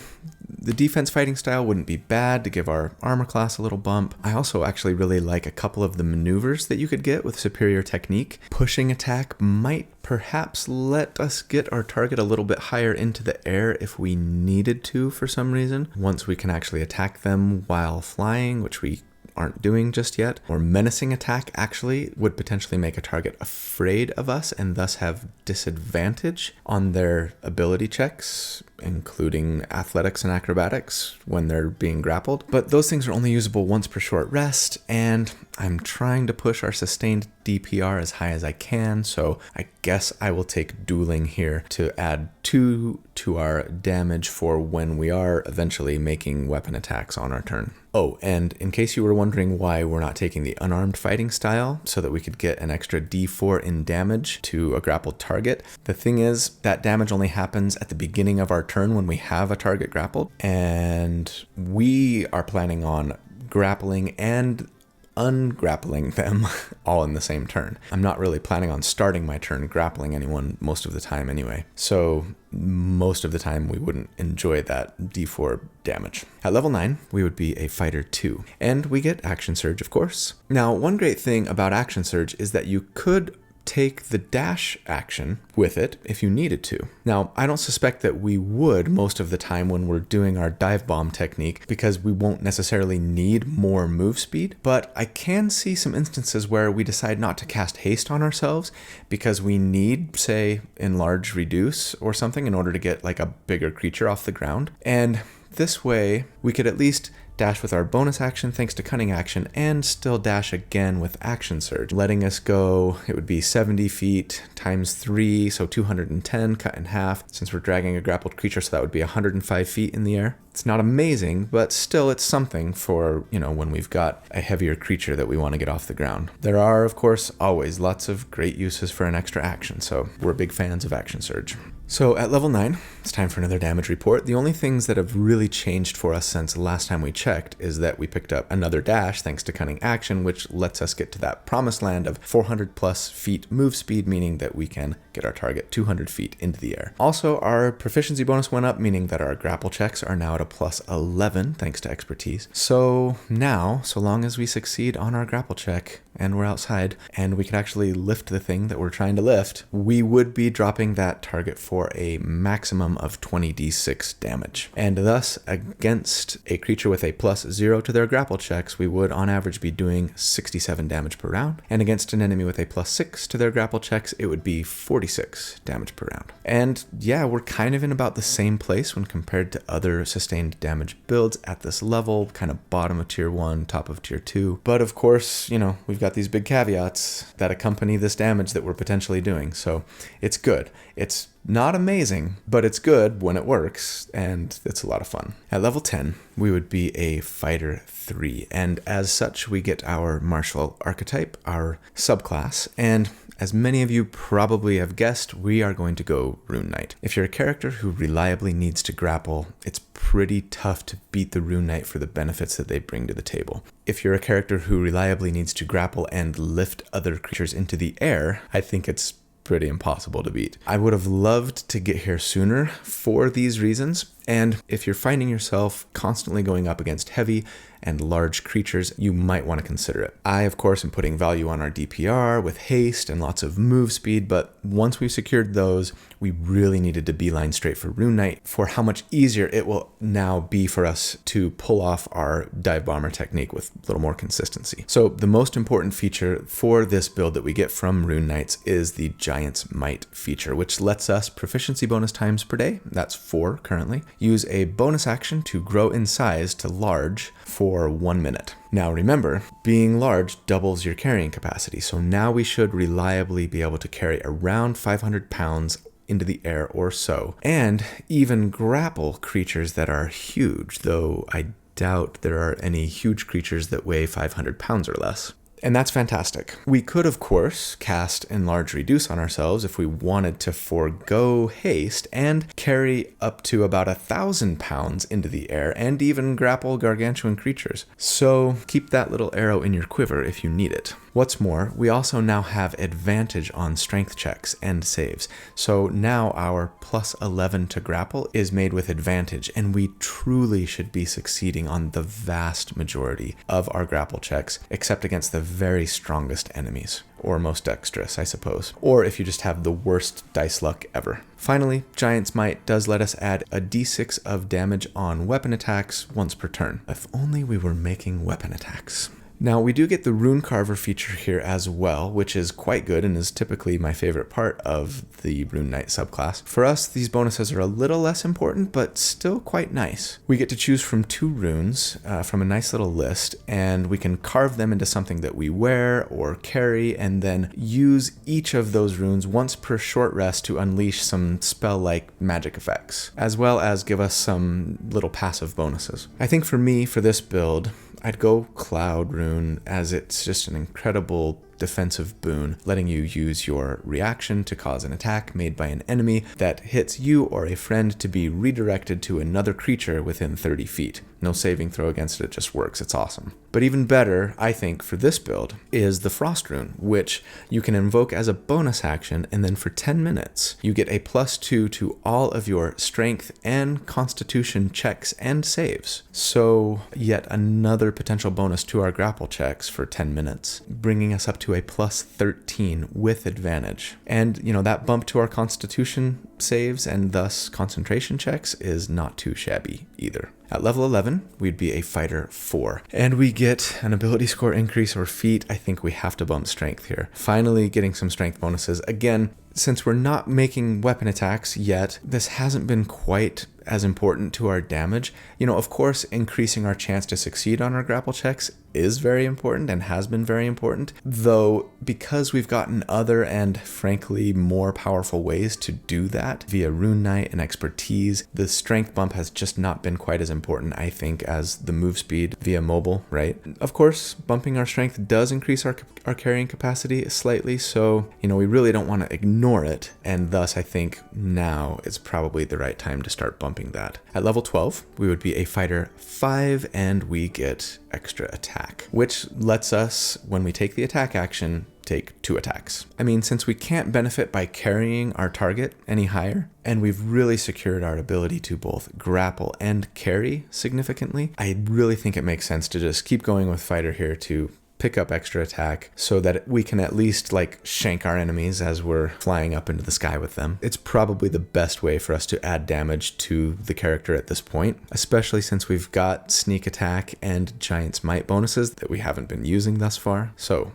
the defense fighting style wouldn't be bad to give our armor class a little bump. I also actually really like a couple of the maneuvers that you could get with superior technique. Pushing attack might perhaps let us get our target a little bit higher into the air if we needed to for some reason, once we can actually attack them while flying, which we aren't doing just yet. Or menacing attack actually would potentially make a target afraid of us and thus have disadvantage on their ability checks, including athletics and acrobatics when they're being grappled. But those things are only usable once per short rest, and I'm trying to push our sustained DPR as high as I can, so I guess I will take dueling here to add 2 to our damage for when we are eventually making weapon attacks on our turn. Oh, and in case you were wondering why we're not taking the unarmed fighting style so that we could get an extra D4 in damage to a grappled target, the thing is that damage only happens at the beginning of our turn when we have a target grappled, and we are planning on grappling and ungrappling them all in the same turn. I'm not really planning on starting my turn grappling anyone most of the time anyway. So most of the time we wouldn't enjoy that D4 damage. At level 9, we would be a fighter 2, and we get action surge, of course. Now, one great thing about action surge is that you could take the dash action with it if you needed to. Now, I don't suspect that we would most of the time when we're doing our dive bomb technique because we won't necessarily need more move speed, but I can see some instances where we decide not to cast haste on ourselves because we need, say, enlarge reduce or something in order to get like a bigger creature off the ground. And this way we could at least dash with our bonus action thanks to cunning action and still dash again with action surge, letting us go, it would be 70 feet times 3, so 210 cut in half since we're dragging a grappled creature, so that would be 105 feet in the air. It's not amazing, but still it's something for, when we've got a heavier creature that we want to get off the ground. There are, of course, always lots of great uses for an extra action, so we're big fans of action surge. So at level 9, it's time for another damage report. The only things that have really changed for us since the last time we checked is that we picked up another dash thanks to cunning action, which lets us get to that promised land of 400 plus feet move speed, meaning that we can get our target 200 feet into the air. Also, our proficiency bonus went up, meaning that our grapple checks are now at a plus 11 thanks to expertise. So now, so long as we succeed on our grapple check and we're outside and we can actually lift the thing that we're trying to lift, we would be dropping that target for a maximum of 20d6 damage. And thus, against a creature with a plus 0 to their grapple checks, we would on average be doing 67 damage per round. And against an enemy with a plus 6 to their grapple checks, it would be 46 damage per round. And yeah, we're kind of in about the same place when compared to other sustained damage builds at this level, kind of bottom of tier 1, top of tier 2. But of course, we've got these big caveats that accompany this damage that we're potentially doing. So it's good. It's not amazing, but it's good when it works, and it's a lot of fun. At level 10, we would be a fighter 3, and as such, we get our martial archetype, our subclass, and as many of you probably have guessed, we are going to go Rune Knight. If you're a character who reliably needs to grapple, it's pretty tough to beat the Rune Knight for the benefits that they bring to the table. If you're a character who reliably needs to grapple and lift other creatures into the air, I think it's pretty impossible to beat. I would have loved to get here sooner for these reasons, and if you're finding yourself constantly going up against heavy and large creatures, you might want to consider it. I, of course, am putting value on our DPR with haste and lots of move speed, but once we've secured those, we really needed to beeline straight for Rune Knight for how much easier it will now be for us to pull off our dive bomber technique with a little more consistency. So the most important feature for this build that we get from Rune Knights is the Giant's Might feature, which lets us proficiency bonus times per day, that's 4 currently, use a bonus action to grow in size to large for 1 minute. Now remember, being large doubles your carrying capacity, so now we should reliably be able to carry around 500 pounds into the air or so, and even grapple creatures that are huge, though I doubt there are any huge creatures that weigh 500 pounds or less. And that's fantastic. We could, of course, cast Enlarge Reduce on ourselves if we wanted to forego haste and carry up to about 1,000 pounds into the air and even grapple gargantuan creatures. So keep that little arrow in your quiver if you need it. What's more, we also now have advantage on strength checks and saves. So now our plus 11 to grapple is made with advantage, and we truly should be succeeding on the vast majority of our grapple checks, except against the very strongest enemies, or most dexterous, I suppose, or if you just have the worst dice luck ever. Finally, Giant's Might does let us add a d6 of damage on weapon attacks once per turn. If only we were making weapon attacks. Now, we do get the Rune Carver feature here as well, which is quite good and is typically my favorite part of the Rune Knight subclass. For us, these bonuses are a little less important, but still quite nice. We get to choose from 2 runes from a nice little list, and we can carve them into something that we wear or carry, and then use each of those runes once per short rest to unleash some spell-like magic effects, as well as give us some little passive bonuses. I think for me, for this build, I'd go Cloud Rune, as it's just an incredible defensive boon, letting you use your reaction to cause an attack made by an enemy that hits you or a friend to be redirected to another creature within 30 feet. No saving throw against it, just works. It's awesome. But even better, I think, for this build is the Frost Rune, which you can invoke as a bonus action, and then for 10 minutes, you get a +2 to all of your strength and constitution checks and saves. So yet another potential bonus to our grapple checks for 10 minutes, bringing us up to a +13 with advantage. And, that bump to our constitution saves and thus concentration checks is not too shabby either. At level 11, we'd be a fighter 4, and we get an ability score increase or feat. I think we have to bump strength here. Finally getting some strength bonuses. Again, since we're not making weapon attacks yet, this hasn't been quite as important to our damage. Of course, increasing our chance to succeed on our grapple checks is very important and has been very important, though because we've gotten other and frankly more powerful ways to do that via Rune Knight and expertise, the strength bump has just not been quite as important, I think, as the move speed via mobile, right? Of course, bumping our strength does increase our carrying capacity slightly, so we really don't want to ignore it, and thus I think now is probably the right time to start bumping that. At level 12, we would be a fighter 5, and we get extra attack, which lets us, when we take the attack action, take 2 attacks. Since we can't benefit by carrying our target any higher, and we've really secured our ability to both grapple and carry significantly, I really think it makes sense to just keep going with fighter here to pick up extra attack so that we can at least shank our enemies as we're flying up into the sky with them. It's probably the best way for us to add damage to the character at this point, especially since we've got sneak attack and Giant's Might bonuses that we haven't been using thus far. So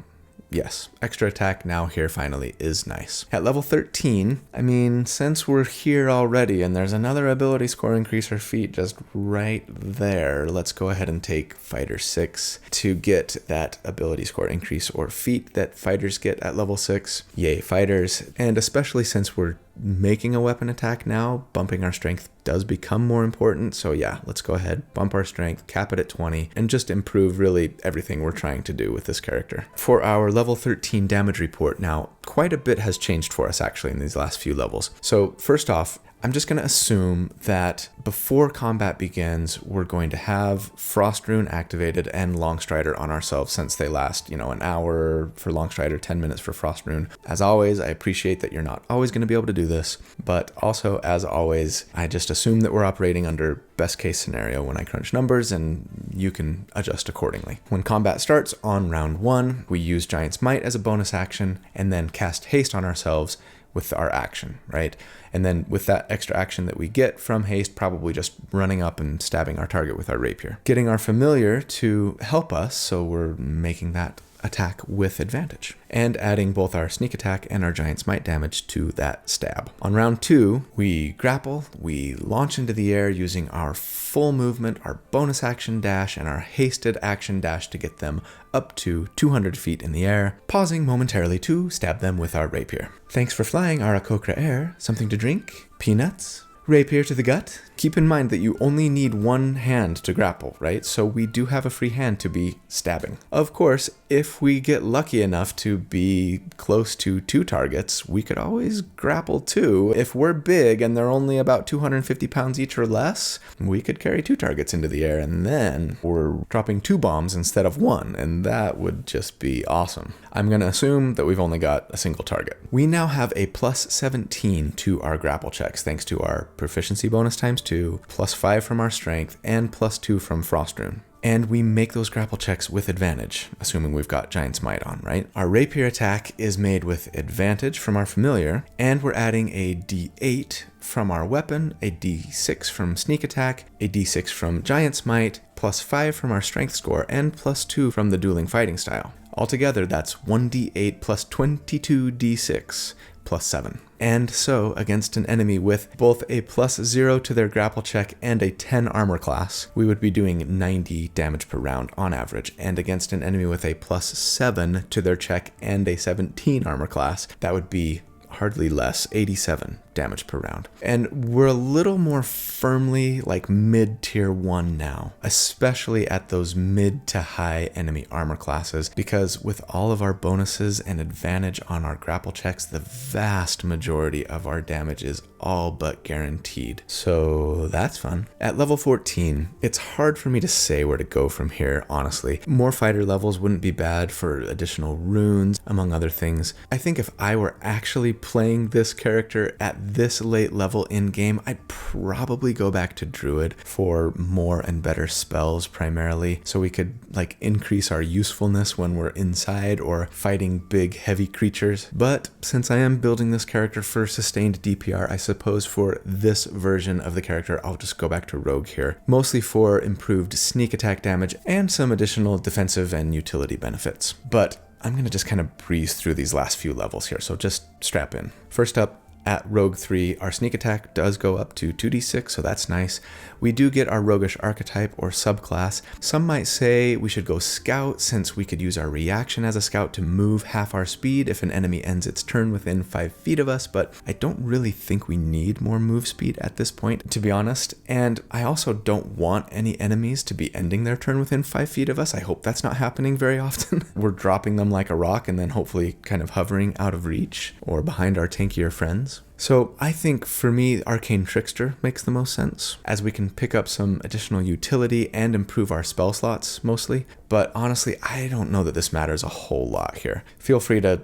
yes, extra attack now here finally is nice. At level 13, since we're here already and there's another ability score increase or feat just right there, let's go ahead and take Fighter 6 to get that ability score increase or feat that fighters get at level 6. Yay, fighters. And especially since we're making a weapon attack now, bumping our strength does become more important. So yeah, let's go ahead, bump our strength, cap it at 20, and just improve really everything we're trying to do with this character. For our level 13 damage report now, quite a bit has changed for us actually in these last few levels. So first off, I'm just going to assume that before combat begins, we're going to have Frost Rune activated and Longstrider on ourselves, since they last, an hour for Longstrider, 10 minutes for Frost Rune. As always, I appreciate that you're not always going to be able to do this, but also, as always, I just assume that we're operating under best case scenario when I crunch numbers, and you can adjust accordingly. When combat starts on round 1, we use Giant's Might as a bonus action, and then cast haste on ourselves with our action, right? And then with that extra action that we get from haste, probably just running up and stabbing our target with our rapier. Getting our familiar to help us, so we're making that attack with advantage, and adding both our sneak attack and our Giant's Might damage to that stab. On round 2, we grapple, we launch into the air using our full movement, our bonus action dash, and our hasted action dash to get them up to 200 feet in the air, pausing momentarily to stab them with our rapier. Thanks for flying, Arakokra Air. Something to drink? Peanuts? Rapier to the gut. Keep in mind that you only need one hand to grapple, right? So we do have a free hand to be stabbing. Of course, if we get lucky enough to be close to 2 targets, we could always grapple 2. If we're big and they're only about 250 pounds each or less, we could carry 2 targets into the air, and then we're dropping 2 bombs instead of 1, and that would just be awesome. I'm going to assume that we've only got a single target. We now have a plus 17 to our grapple checks, thanks to our proficiency bonus ×2, plus 5 from our strength, and plus 2 from Frost Rune. And we make those grapple checks with advantage, assuming we've got Giant's Might on, right? Our rapier attack is made with advantage from our familiar, and we're adding a d8 from our weapon, a d6 from sneak attack, a d6 from Giant's Might, plus 5 from our strength score, and plus 2 from the dueling fighting style. Altogether, that's 1d8 plus 22d6 plus 7. And so, against an enemy with both a plus 0 to their grapple check and a 10 armor class, we would be doing 90 damage per round on average. And against an enemy with a plus 7 to their check and a 17 armor class, that would be hardly less, 87 damage per round. And we're a little more firmly like mid-tier 1 now, especially at those mid to high enemy armor classes, because with all of our bonuses and advantage on our grapple checks, the vast majority of our damage is all but guaranteed. So that's fun. At level 14, it's hard for me to say where to go from here, honestly. More fighter levels wouldn't be bad for additional runes, among other things. I think if I were actually playing this character at this late level in game, I'd probably go back to Druid for more and better spells primarily, so we could like increase our usefulness when we're inside or fighting big heavy creatures. But since I am building this character for sustained DPR, I suppose for this version of the character I'll just go back to Rogue here, mostly for improved sneak attack damage and some additional defensive and utility benefits. But I'm going to just kind of breeze through these last few levels here, so just strap in. First up, at Rogue 3, our sneak attack does go up to 2d6, so that's nice. We do get our roguish archetype or subclass. Some might say we should go scout, since we could use our reaction as a scout to move half our speed if an enemy ends its turn within 5 feet of us, but I don't really think we need more move speed at this point, to be honest. And I also don't want any enemies to be ending their turn within 5 feet of us. I hope that's not happening very often. We're dropping them like a rock and then hopefully kind of hovering out of reach or behind our tankier friends. So I think for me, Arcane Trickster makes the most sense, as we can pick up some additional utility and improve our spell slots mostly. But honestly, I don't know that this matters a whole lot here. Feel free to,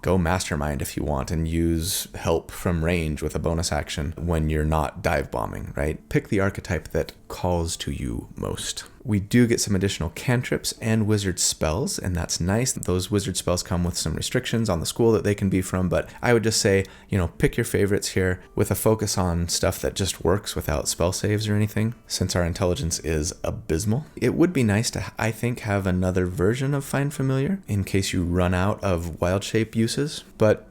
go Mastermind if you want and use help from range with a bonus action when you're not dive bombing, right? Pick the archetype that calls to you most. We do get some additional cantrips and wizard spells, and that's nice. Those wizard spells come with some restrictions on the school that they can be from, but I would just say, pick your favorites here with a focus on stuff that just works without spell saves or anything, since our intelligence is abysmal. It would be nice to, I think, have another version of Find Familiar in case you run out of wild shape uses, but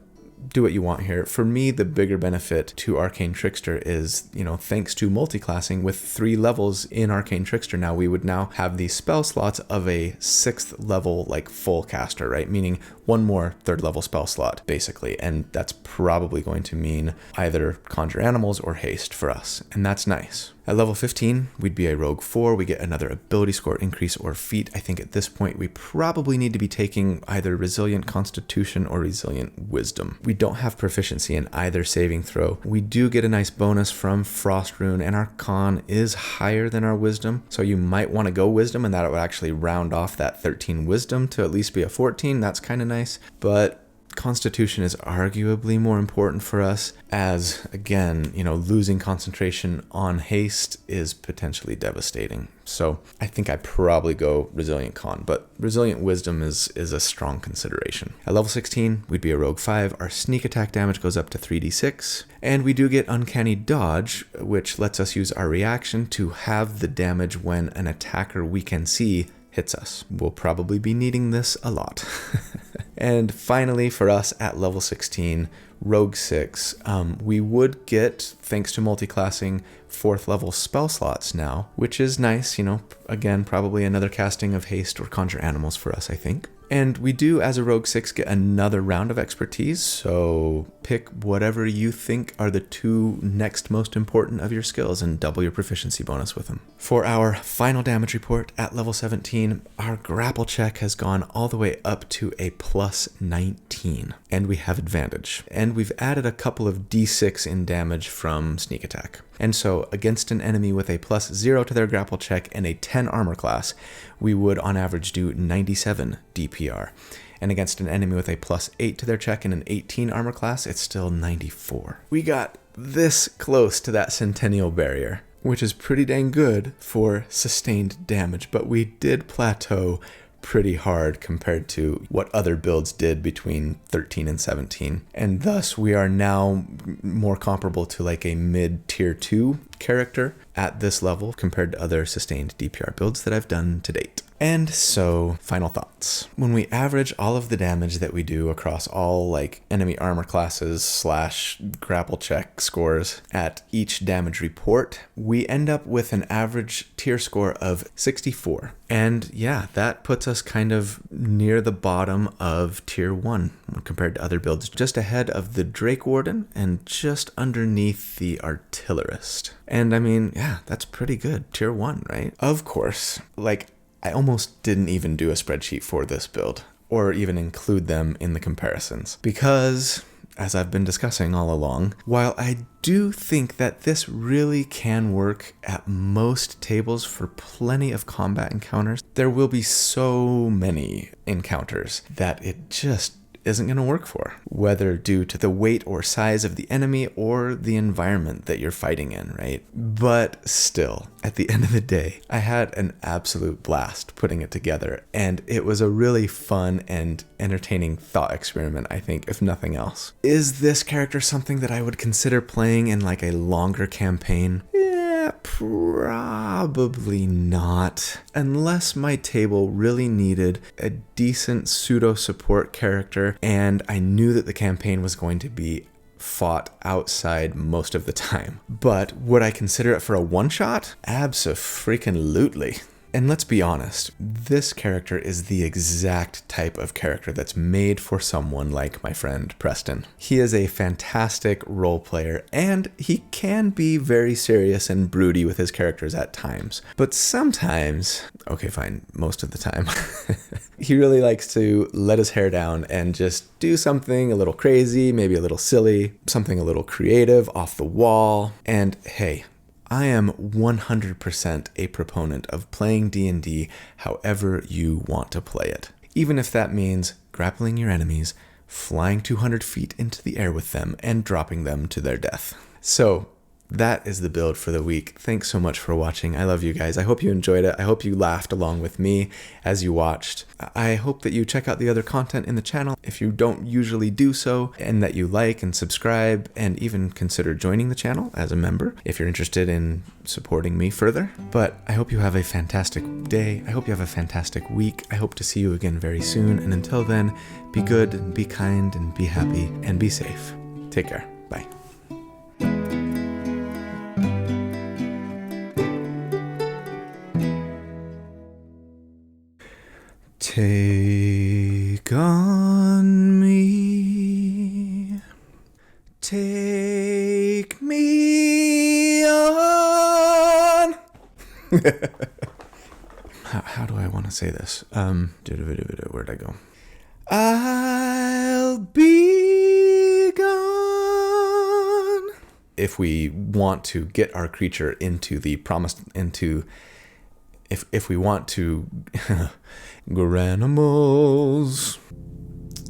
do what you want here. For me, the bigger benefit to Arcane Trickster is, thanks to multiclassing with 3 levels in Arcane Trickster now, we would now have the spell slots of a 6th level, like full caster, right? Meaning 1 more 3rd level spell slot, basically. And that's probably going to mean either Conjure Animals or Haste for us. And that's nice. At level 15, we'd be a Rogue 4. We get another ability score increase or feat. I think at this point, we probably need to be taking either Resilient Constitution or Resilient Wisdom. We don't have proficiency in either saving throw. We do get a nice bonus from Frost Rune, and our con is higher than our wisdom. So you might want to go Wisdom, and that would actually round off that 13 Wisdom to at least be a 14. That's kind of nice. But Constitution is arguably more important for us, as again, losing concentration on haste is potentially devastating. So I think I'd probably go Resilient Con, but Resilient Wisdom is a strong consideration. At level 16, we'd be a Rogue 5. Our sneak attack damage goes up to 3d6, and we do get Uncanny Dodge, which lets us use our reaction to have the damage when an attacker we can see hits us. We'll probably be needing this a lot. And finally, for us at level 16, Rogue 6, we would get, thanks to multiclassing, 4th level spell slots now, which is nice. Again, probably another casting of Haste or Conjure Animals for us, I think. And we do, as a Rogue 6, get another round of expertise, so pick whatever you think are the 2 next most important of your skills and double your proficiency bonus with them. For our final damage report at level 17, our grapple check has gone all the way up to a plus 19, and we have advantage. And we've added a couple of d6 in damage from sneak attack. And so against an enemy with a plus 0 to their grapple check and a 10 armor class, we would on average do 97 DPR. And against an enemy with a plus 8 to their check and an 18 armor class, it's still 94. We got this close to that Centennial barrier, which is pretty dang good for sustained damage, but we did plateau pretty hard compared to what other builds did between 13 and 17. And thus we are now more comparable to like a mid tier 2 character at this level compared to other sustained DPR builds that I've done to date. And so, final thoughts. When we average all of the damage that we do across all like enemy armor classes / grapple check scores at each damage report, we end up with an average tier score of 64. And yeah, that puts us kind of near the bottom of tier 1 compared to other builds, just ahead of the Drake Warden and just underneath the Artillerist. And I mean, yeah, that's pretty good. Tier 1, right? Of course, like, I almost didn't even do a spreadsheet for this build, or even include them in the comparisons, because, as I've been discussing all along, while I do think that this really can work at most tables for plenty of combat encounters, there will be so many encounters that it just isn't going to work for, whether due to the weight or size of the enemy or the environment that you're fighting in, right? But still, at the end of the day, I had an absolute blast putting it together, and it was a really fun and entertaining thought experiment, I think, if nothing else. Is this character something that I would consider playing in like a longer campaign? Probably not, unless my table really needed a decent pseudo support character and I knew that the campaign was going to be fought outside most of the time. But would I consider it for a one-shot? Abso-freaking-lutely. And let's be honest, this character is the exact type of character that's made for someone like my friend Preston. He is a fantastic role player, and he can be very serious and broody with his characters at times. But sometimes, okay fine, most of the time, he really likes to let his hair down and just do something a little crazy, maybe a little silly, something a little creative, off the wall, and hey, I am 100% a proponent of playing D&D however you want to play it. Even if that means grappling your enemies, flying 200 feet into the air with them, and dropping them to their death. So, that is the build for the week. Thanks so much for watching. I love you guys. I hope you enjoyed it. I hope you laughed along with me as you watched. I hope that you check out the other content in the channel if you don't usually do so, and that you like and subscribe and even consider joining the channel as a member if you're interested in supporting me further. But I hope you have a fantastic day. I hope you have a fantastic week. I hope to see you again very soon. And until then, be good and be kind and be happy and be safe. Take care. Bye. Take on me, take me on. How do I want to say this? Where'd I go? I'll be gone. If we want to get our creature into the promised, if we want to Granimals.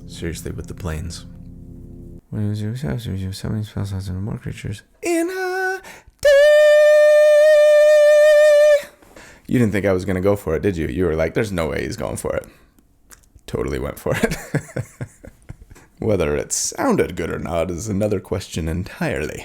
Seriously, with the planes. When you have so many spells and more creatures in a day. You didn't think I was gonna go for it, did you? You were like, there's no way he's going for it. Totally went for it. Whether it sounded good or not is another question entirely.